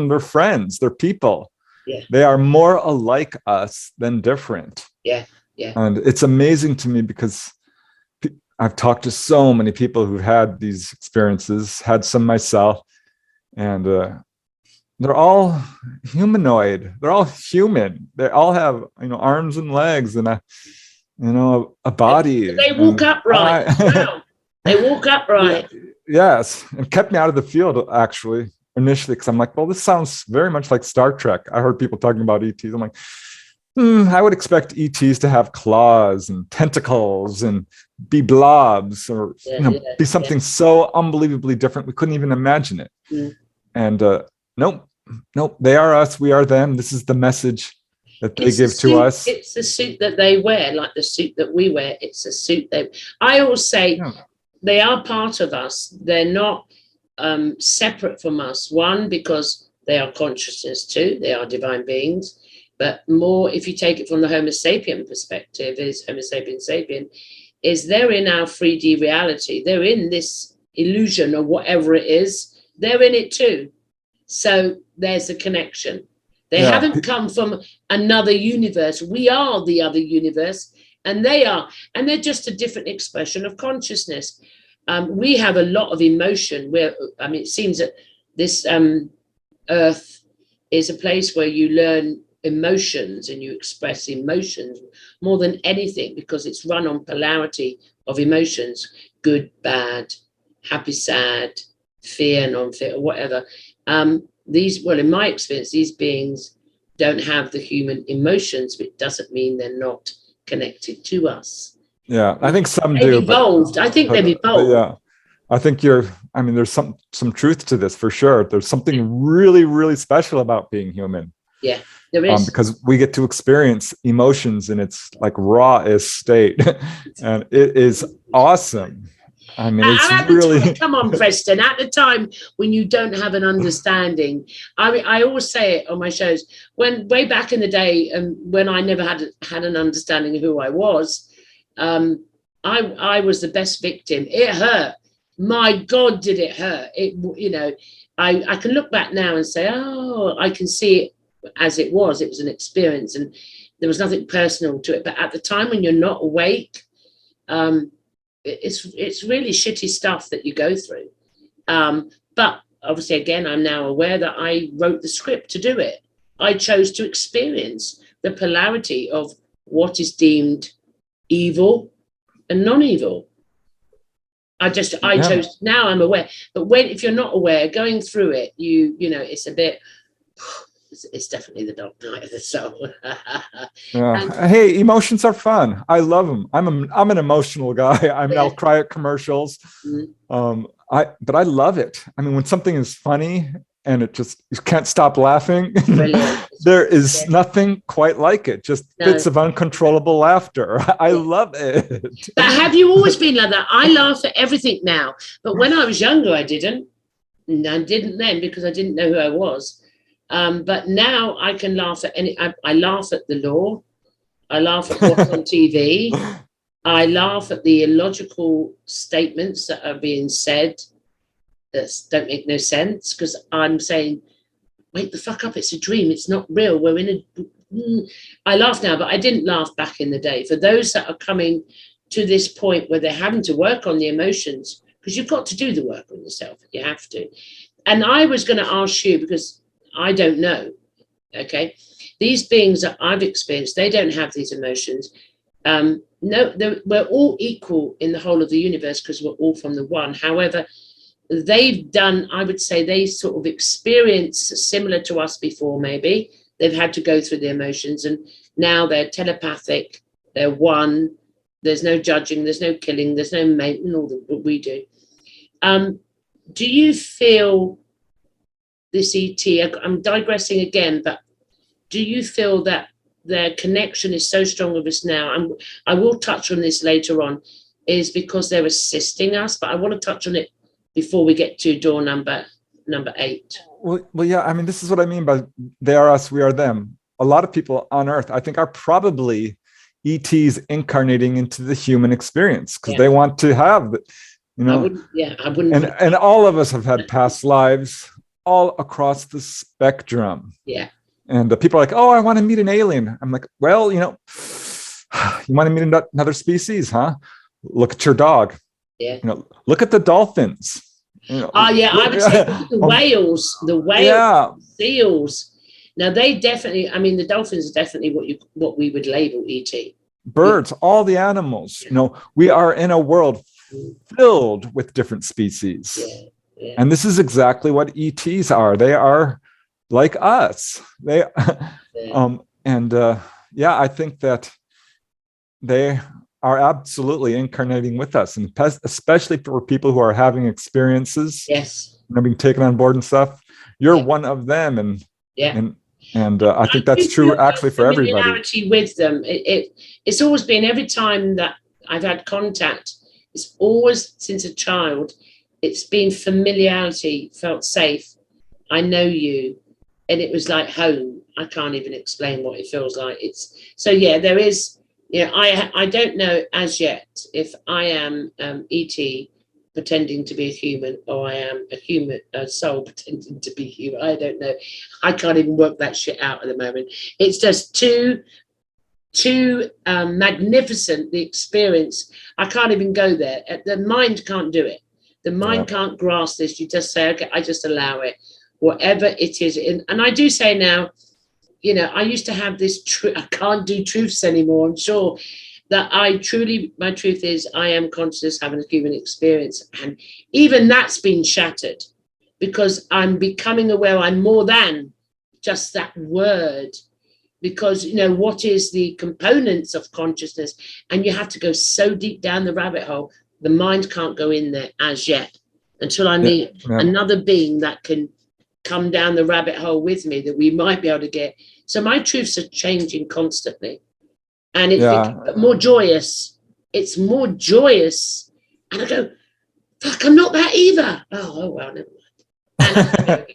they're friends, they're people. Yeah. They are more alike us than different. Yeah. And it's amazing to me because I've talked to so many people who've had these experiences, had some myself, and they're all humanoid. They're all human. They all have, arms and legs and a body. They walk upright. Wow. They walk upright. Yes, and kept me out of the field, actually. initially because I'm like, well, this sounds very much like Star Trek. I heard people talking about ETs. I'm like, I would expect ETs to have claws and tentacles and be blobs, or be something so unbelievably different we couldn't even imagine it. And nope, they are us, we are them. This is the message that they give to us. It's the suit that they wear, like the suit that we wear. It's a suit I always say they are part of us. They're not separate from us. One, because they are consciousness. Two, they are divine beings. But more, if you take it from the Homo sapien perspective, is Homo sapien sapien, is they're in our 3D reality. They're in this illusion or whatever it is. They're in it too. So there's a connection. They haven't come from another universe. We are the other universe, and they are. And they're just a different expression of consciousness. We have a lot of emotion. It seems that this earth is a place where you learn emotions and you express emotions more than anything, because it's run on polarity of emotions: good, bad, happy, sad, fear, non-fear, or whatever. In my experience, these beings don't have the human emotions, but it doesn't mean they're not connected to us. Yeah, I think some they've do. Evolved. I think they've evolved. Yeah, I think there's some truth to this for sure. There's something really, really special about being human. Yeah, there is. Because we get to experience emotions in its like rawest state, and it is awesome. I mean, it's really come on, Preston. At the time when you don't have an understanding, I always say it on my shows. When way back in the day, when I never had an understanding of who I was, I was the best victim. It hurt. My God, did it hurt? I can look back now and say, oh, I can see it as it was. It was an experience, and there was nothing personal to it. But at the time when you're not awake, it's really shitty stuff that you go through. But obviously, again, I'm now aware that I wrote the script to do it. I chose to experience the polarity of what is deemed evil and non-evil. I chose. Now I'm aware. But if you're not aware, going through it, it's a bit. It's definitely the dark night of the soul. Hey, emotions are fun. I love them. I'm an emotional guy. I'll cry at commercials. Mm-hmm. But I love it. I mean, when something is funny and you can't stop laughing, there is nothing quite like it. Just bits of uncontrollable laughter. I love it. But have you always been like that? I laugh at everything now. But when I was younger, I didn't. And I didn't then because I didn't know who I was. But now I can laugh at I laugh at the law. I laugh at what's on TV. I laugh at the illogical statements that are being said that don't make no sense, because I'm saying, wake the fuck up, it's a dream, it's not real, we're in I laugh now, but I didn't laugh back in the day. For those that are coming to this point where they're having to work on the emotions, because you've got to do the work on yourself, you have to. And I was going to ask you, because I don't know, okay? These beings that I've experienced, they don't have these emotions. No, we're all equal in the whole of the universe because we're all from the one. However, they've done, I would say they sort of experienced similar to us before, maybe. They've had to go through the emotions, and now they're telepathic, they're one, there's no judging, there's no killing, there's no mating, all what we do. Do you feel this ET, I'm digressing again, but do you feel that their connection is so strong with us now, and I will touch on this later on, is because they're assisting us, but I want to touch on it before we get to door number 8. Well, yeah, I mean, this is what I mean by they are us, we are them. A lot of people on Earth, I think, are probably ETs incarnating into the human experience because they want to have, I wouldn't. And all of us have had past lives all across the spectrum. Yeah. And people are like, oh, I want to meet an alien. I'm like, well, you want to meet another species, huh? Look at your dog. Yeah. Look at the dolphins. I would say the whales, seals. Now they definitely, the dolphins are definitely what we would label ET. Birds, all the animals. We are in a world filled with different species. And this is exactly what ETs are. They are like us. They, I think that they are absolutely incarnating with us, and especially for people who are having experiences, being taken on board and stuff. You're one of them, and I think that's true actually for everybody. Familiarity with them. It's always been, every time that I've had contact, it's always since a child, it's been familiarity, felt safe. I know you, and it was like home. I can't even explain what it feels like. There is. I don't know as yet if I am ET pretending to be a human, or I am a human, a soul pretending to be human. I don't know. I can't even work that shit out at the moment. It's just too magnificent, the experience. I can't even go there. The mind can't do it. The mind can't grasp this. You just say, okay, I just allow it, whatever it is. And I do say now, I used to have this, I can't do truths anymore. I'm sure that my truth is I am conscious, having a human experience. And even that's been shattered, because I'm becoming aware I'm more than just that word. Because, what is the components of consciousness? And you have to go so deep down the rabbit hole. The mind can't go in there as yet, until I meet another being that can come down the rabbit hole with me, that we might be able to get. So my truths are changing constantly, and it's more joyous. It's more joyous. And I go, fuck, I'm not that either. Oh well, never mind.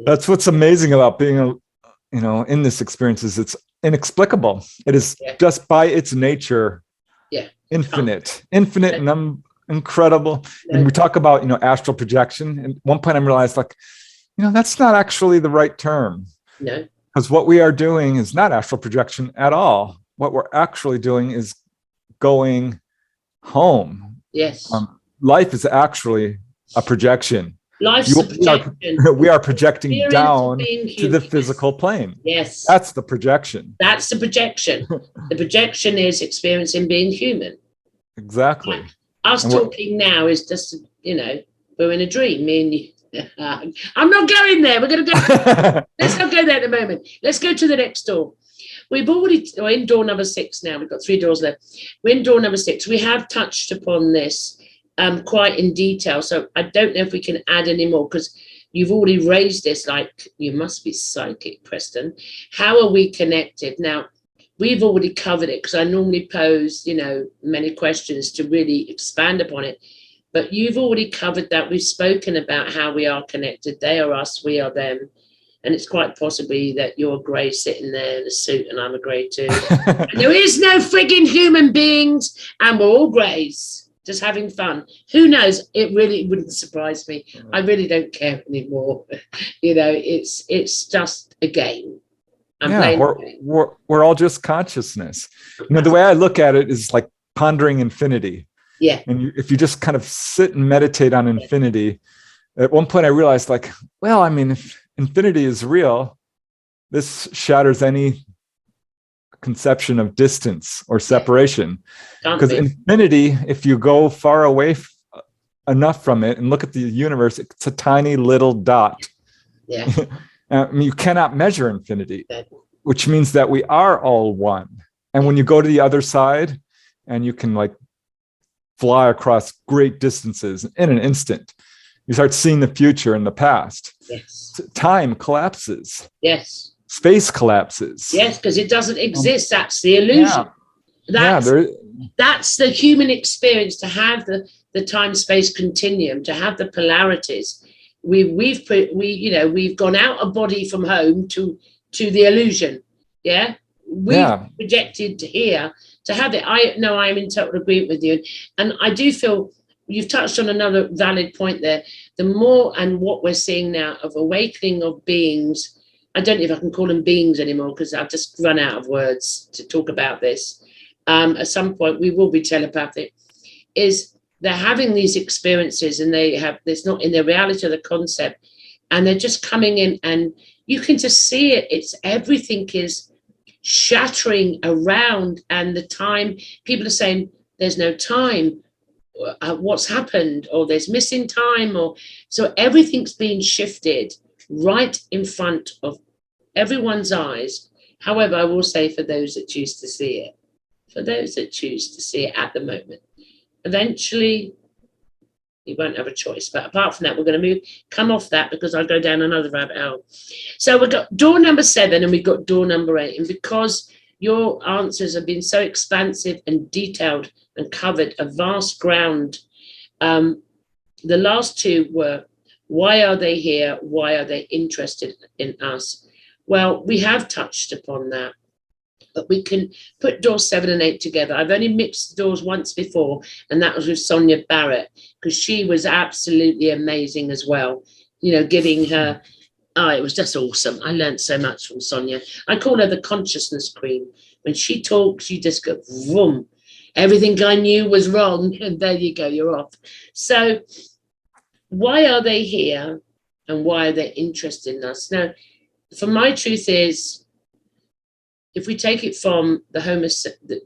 That's what's amazing about being in this experience, is it's inexplicable. It is just by its nature, infinite and incredible. And we talk about, astral projection. And at one point I realized, that's not actually the right term. No. Because what we are doing is not astral projection at all. What we're actually doing is going home. Yes. Life is actually a projection. Life's a projection. We are projecting down to the physical plane. Yes. That's the projection. That's the projection. The projection is experiencing being human. Exactly. Like us talking now is just, we're in a dream, me and you. I'm not going there. We're going to go. Let's not go there at the moment. Let's go to the next door. We're in door number 6 now. We've got 3 doors left. We're in door number 6. We have touched upon this quite in detail. So I don't know if we can add any more, because you've already raised this, like, you must be psychic, Preston. How are we connected? Now, we've already covered it, because I normally pose, many questions to really expand upon it. But you've already covered that. We've spoken about how we are connected. They are us, we are them. And it's quite possibly that you're grey sitting there in a suit and I'm a grey too. There is no frigging human beings, and we're all greys, just having fun. Who knows? It really wouldn't surprise me. I really don't care anymore. It's just a game. We're all just consciousness. The way I look at it is like pondering infinity. Yeah. And if you just kind of sit and meditate on infinity, at one point I realized, if infinity is real, this shatters any conception of distance or separation. Because infinity, if you go far away enough from it and look at the universe, it's a tiny little dot. Yeah. You cannot measure infinity, which means that we are all one. And when you go to the other side and you can fly across great distances in an instant, you start seeing the future and the past. Yes. Time collapses. Yes. Space collapses. Yes, because it doesn't exist. That's the illusion. That's the human experience, to have the time-space continuum, to have the polarities. We've gone out of body from home to the illusion. Yeah. We've projected here to have it. I am in total agreement with you. And I do feel you've touched on another valid point there. The more, and what we're seeing now, of awakening of beings, I don't know if I can call them beings anymore, because I've just run out of words to talk about this. At some point we will be telepathic, is they're having these experiences, and it's not in the reality of the concept, and they're just coming in, and you can just see it. It's everything is shattering around, and the time, people are saying there's no time. what's happened, or there's missing time, or so everything's been shifted right in front of everyone's eyes. However, I will say, for those that choose to see it, at the moment, eventually you won't have a choice. But apart from that, we're going to come off that, because I'll go down another rabbit hole. So we've got door number 7 and we've got door number 8. And because your answers have been so expansive and detailed and covered a vast ground, the last 2 were, why are they here? Why are they interested in us? Well, we have touched upon that, but we can put doors 7 and 8 together. I've only mixed doors once before, and that was with Sonia Barrett, because she was absolutely amazing as well. You know, giving her, it was just awesome. I learned so much from Sonia. I call her the consciousness queen. When she talks, you just go, vroom. Everything I knew was wrong, and there you go, you're off. So why are they here, and why are they interested in us? Now, for my truth is, if we take it from the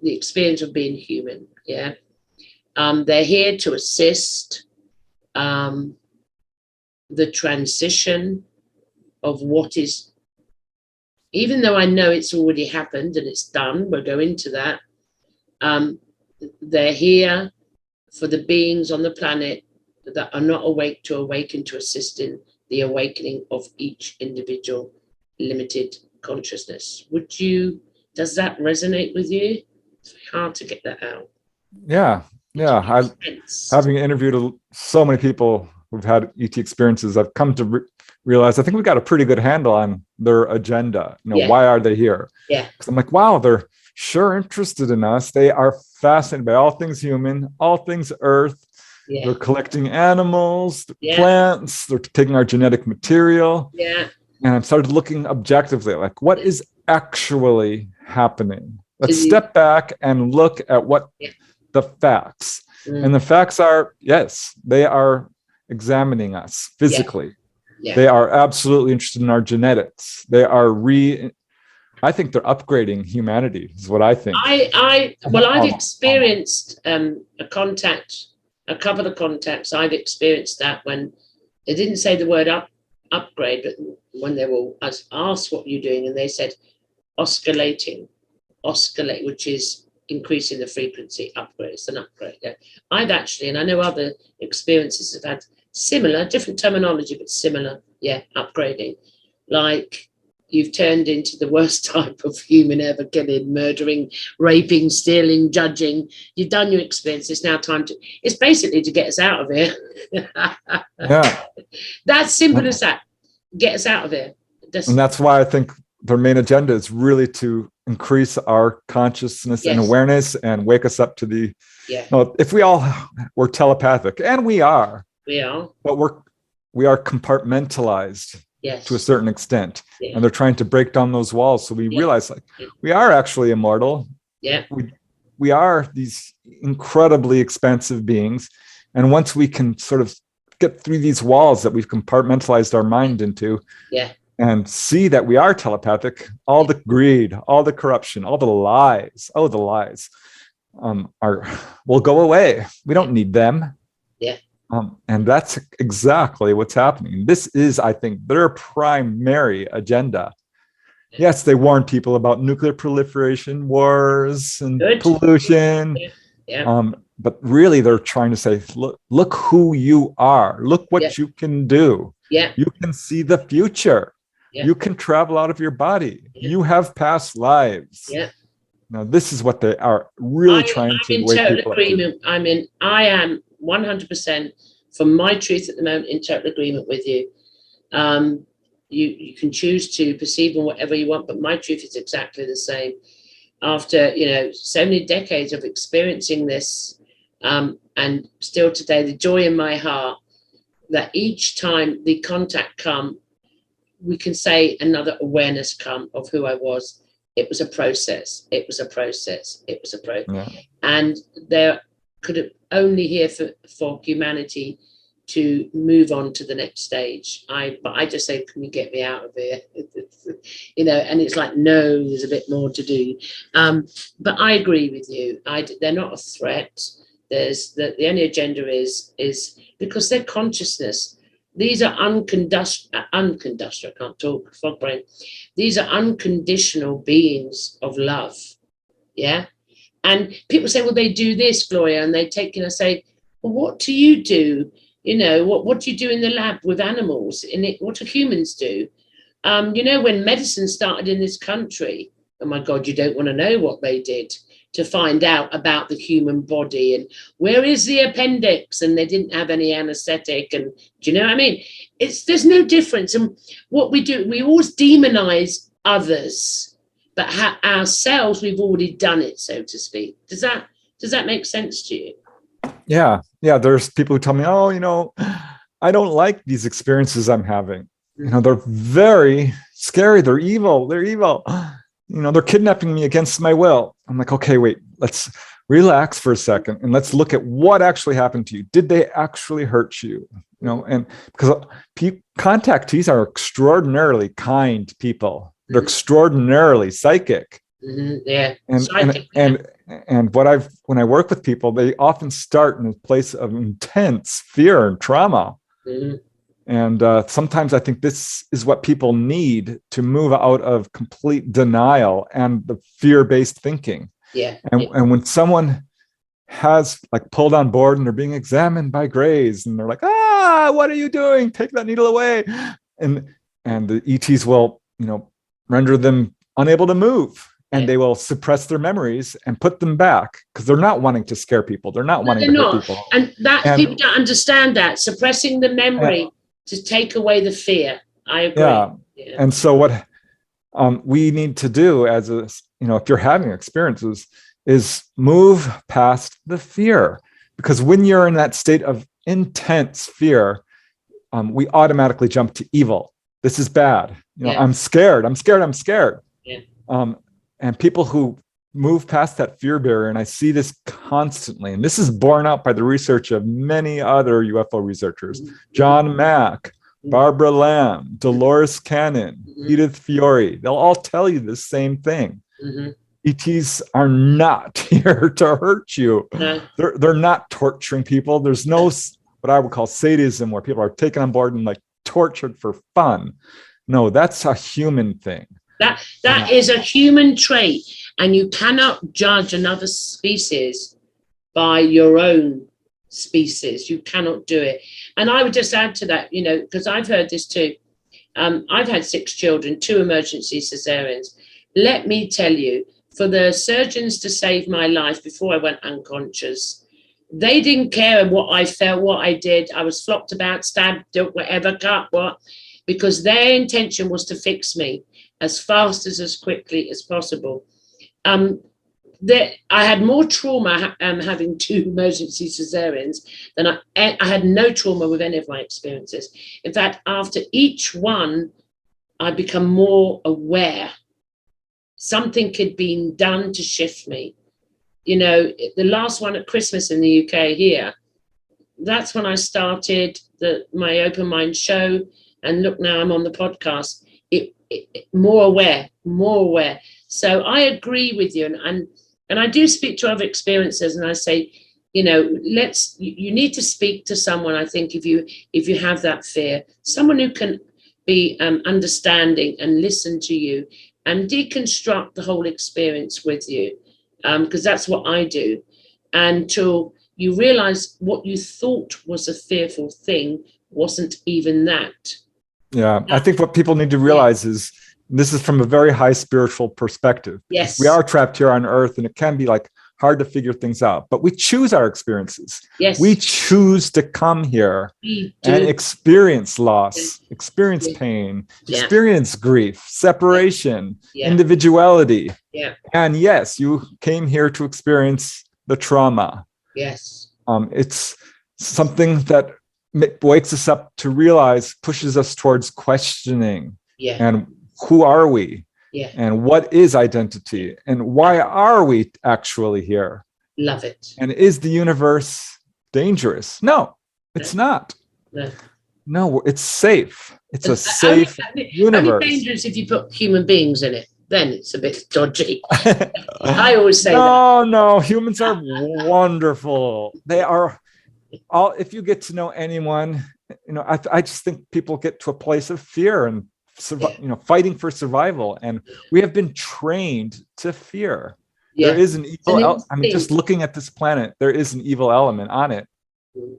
experience of being human, they're here to assist the transition of what is, even though I know it's already happened and it's done, we'll go into that. They're here for the beings on the planet that are not awake to awaken, to assist in the awakening of each individual limited consciousness. Does that resonate with you? It's hard to get that out. Yeah. Having interviewed so many people who've had ET experiences, I've come to realize I think we've got a pretty good handle on their agenda. Why are they here? Yeah. Because I'm like, wow, they're sure interested in us. They are fascinated by all things human, all things earth. Yeah. They're collecting animals, plants, they're taking our genetic material. Yeah. And I've started looking objectively, like, what is actually happening? Let's step back and look at what the facts. And the facts are, yes, they are examining us physically. Yeah. They are absolutely interested in our genetics. They are I think they're upgrading humanity, is what I think. I've experienced a couple of contacts. I've experienced that when they didn't say the word upgrade, but when they were asked what you're doing, and they said oscillate, which is increasing the frequency. Upgrade, it's an upgrade. Yeah. I've actually, and I know other experiences have had similar, different terminology, but similar, upgrading. Like, you've turned into the worst type of human ever, killing, murdering, raping, stealing, judging. You've done your experience. It's now time it's basically to get us out of here. Yeah. That's simple as that. Get us out of here. And that's why I think their main agenda is really to increase our consciousness and awareness and wake us up to the, if we all were telepathic, and we are, but we are compartmentalized to a certain extent, and they're trying to break down those walls. So we realize, like, we are actually immortal. Yeah. We are these incredibly expansive beings. And once we can sort of get through these walls that we've compartmentalized our mind into, and see that we are telepathic, all the greed, all the corruption, all the lies, will go away. We don't need them. Yeah. And that's exactly what's happening. This is, I think, their primary agenda. Yes, they warn people about nuclear proliferation, wars, and pollution. But really, they're trying to say, look who you are. Look what you can do. Yeah. You can see the future. Yeah. You can travel out of your body. Yeah. You have past lives. Yeah. Now, this is what they are really trying to wake people up to. I am 100%, from my truth at the moment, in total agreement with you. You can choose to perceive in whatever you want, but my truth is exactly the same. After, so many decades of experiencing this, and still today, the joy in my heart that each time the contact come, we can say another awareness come of who I was. It was a process. Yeah. And there could have only here for humanity to move on to the next stage. But I just say, can you get me out of here? And it's like, no, there's a bit more to do. But I agree with you. They're not a threat. There's the only agenda is because their consciousness, these are unconditional, I can't talk, frog brain. These are unconditional beings of love. Yeah. And people say, well, they do this, Gloria, and they take, say, well, what do you do? What do you do in the lab with animals? What do humans do? When medicine started in this country, oh my God, you don't want to know what they did to find out about the human body and where is the appendix, and they didn't have any anesthetic. And do you know what I mean? There's no difference. And what we do, we always demonize others, but ourselves, we've already done it, so to speak. Does that make sense to you? Yeah. There's people who tell me, oh, I don't like these experiences I'm having. They're very scary. They're evil. They're kidnapping me against my will. I'm like, okay, wait, let's relax for a second and let's look at what actually happened to you. Did they actually hurt you? And because contactees are extraordinarily kind people. They're extraordinarily psychic. Yeah. And when I work with people, they often start in a place of intense fear and trauma. And sometimes I think this is what people need to move out of complete denial and the fear-based thinking. Yeah. And when someone has pulled on board and they're being examined by Greys and they're like, what are you doing? Take that needle away. And the ETs will, render them unable to move. And they will suppress their memories and put them back because they're not wanting to scare people. They're not wanting to hurt people. And people don't understand that. Suppressing the memory to take away the fear. I agree. Yeah. And so what we need to do as if you're having experiences is move past the fear. Because when you're in that state of intense fear, we automatically jump to evil. This is bad. I'm scared. Yeah. And people who move past that fear barrier, and I see this constantly, and this is borne out by the research of many other UFO researchers, John Mack, Barbara Lamb, Dolores Cannon, Edith Fiore, they'll all tell you the same thing. ETs are not here to hurt you. They're not torturing people. There's no what I would call sadism where people are taken on board and tortured for fun. No, that's a human thing. That is a human trait, and you cannot judge another species by your own species. You cannot do it. And I would just add to that, because I've heard this too. I've had 6 children, 2 emergency cesareans. Let me tell you, for the surgeons to save my life before I went unconscious, they didn't care what I felt, what I did. I was flopped about, stabbed, whatever, cut, what, because their intention was to fix me as fast as quickly as possible. I had more trauma having 2 emergency cesareans than I had no trauma with any of my experiences. In fact, after each one, I become more aware. Something had been done to shift me. The last one at Christmas in the UK here, that's when I started my Open Mind show. And look, now I'm on the podcast. More aware. So I agree with you, and I do speak to other experiences, and I say, you need to speak to someone. I think if you have that fear, someone who can be understanding and listen to you and deconstruct the whole experience with you, because that's what I do, until you realize what you thought was a fearful thing wasn't even that. Yeah, I think what people need to realize is this is from a very high spiritual perspective. Yes. We are trapped here on Earth, and it can be hard to figure things out, but we choose our experiences. Yes. We choose to come here and experience loss, experience pain, experience grief, separation, individuality. Yeah. And yes, you came here to experience the trauma. Yes. It's something that wakes us up to realize, pushes us towards questioning. Yeah. And who are we? Yeah. And what is identity? And why are we actually here? Love it. And is the universe dangerous? No, it's not. No, it's safe. It's a safe universe. Only dangerous if you put human beings in it. then it's a bit dodgy. I always say no, humans are wonderful. They are all, if you get to know anyone, I just think people get to a place of fear and fighting for survival. And we have been trained to fear. Yeah. There is an evil, just looking at this planet, there is an evil element on it.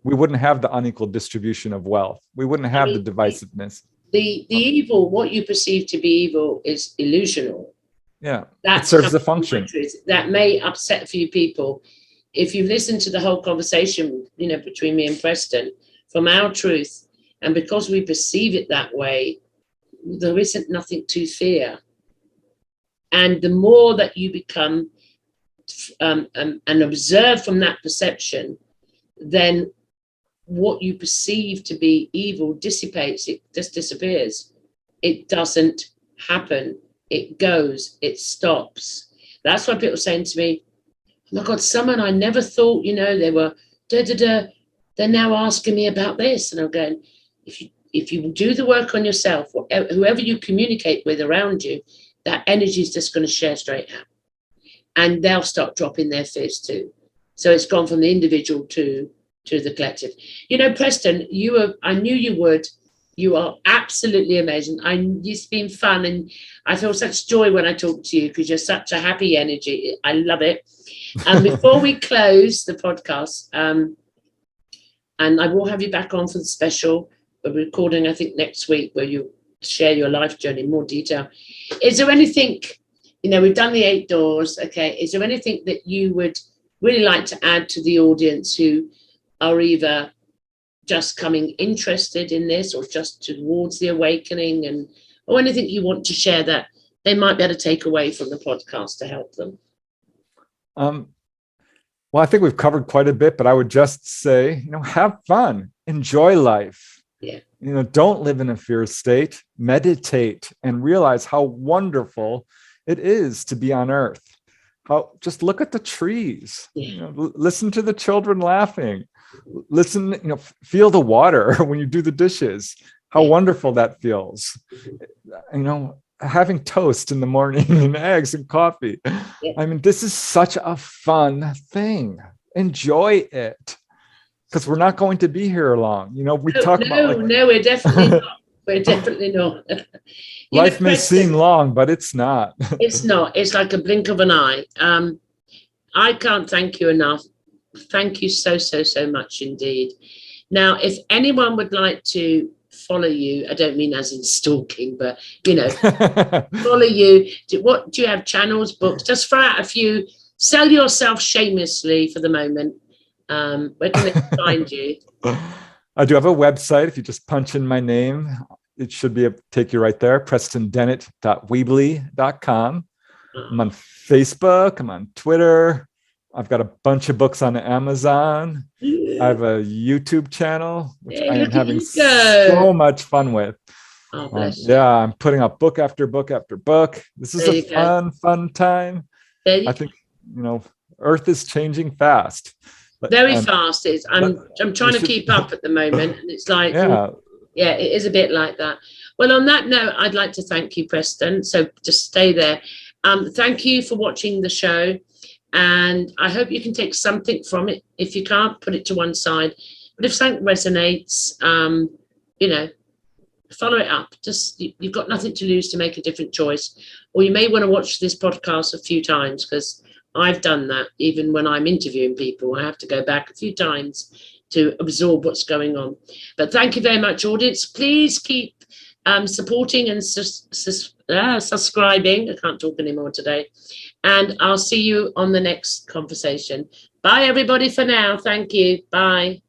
We wouldn't have the unequal distribution of wealth. We wouldn't have the divisiveness. The evil, what you perceive to be evil, is illusional. Yeah, that serves a function. That may upset a few people. If you've listened to the whole conversation, between me and Preston, from our truth, and because we perceive it that way, there isn't nothing to fear. And the more that you become and observe from that perception, then what you perceive to be evil dissipates. It just disappears. It doesn't happen. It goes. It stops. That's why people are saying to me, oh my God, someone I never thought, they were they're now asking me about this. And I'm going, if you do the work on yourself, whoever you communicate with around you, that energy is just going to share straight out. And they'll start dropping their fears too. So it's gone from the individual to the collective. Preston, I knew you would. You are absolutely amazing. It's been fun, and I feel such joy when I talk to you because you're such a happy energy. I love it. And before we close the podcast, and I will have you back on for the special. We're recording, I think, next week, where you share your life journey in more detail. Is there anything, we've done the 8 doors, okay. Is there anything that you would really like to add to the audience who are either just coming interested in this or just towards the awakening, or anything you want to share that they might be able to take away from the podcast to help them? Well, I think we've covered quite a bit, but I would just say, have fun, enjoy life. Yeah. Don't live in a fear state, meditate and realize how wonderful it is to be on earth. Just look at the trees, listen to the children laughing, listen, feel the water when you do the dishes, how wonderful that feels. Having toast in the morning and eggs and coffee. I mean, this is such a fun thing. Enjoy it. Because we're not going to be here long. We talk about we're definitely not. We're definitely not. Life may seem long, but it's not. It's not. It's like a blink of an eye. I can't thank you enough. Thank you so much indeed. Now, if anyone would like to follow you, I don't mean as in stalking, but follow you. Do you have channels, books? Just throw out a few. Sell yourself shamelessly for the moment. Where can they find you? I do have a website. If you just punch in my name, it should take you right there. PrestonDennett.weebly.com. I'm on Facebook. I'm on Twitter. I've got a bunch of books on Amazon. I have a YouTube channel, which I am having so much fun with. Oh, bless I'm putting out book after book after book. This is a fun time. I think, Earth is changing fast. Very fast. I'm trying to keep up at the moment, and it's like, it is a bit like that. Well, on that note, I'd like to thank you, Preston. So just stay there. Thank you for watching the show, and I hope you can take something from it. If you can't, put it to one side. But if something resonates, follow it up. Just you've got nothing to lose to make a different choice. Or you may want to watch this podcast a few times, because I've done that. Even when I'm interviewing people, I have to go back a few times to absorb what's going on. But thank you very much, audience. Please keep supporting and subscribing. I can't talk anymore today. And I'll see you on the next conversation. Bye, everybody, for now. Thank you. Bye.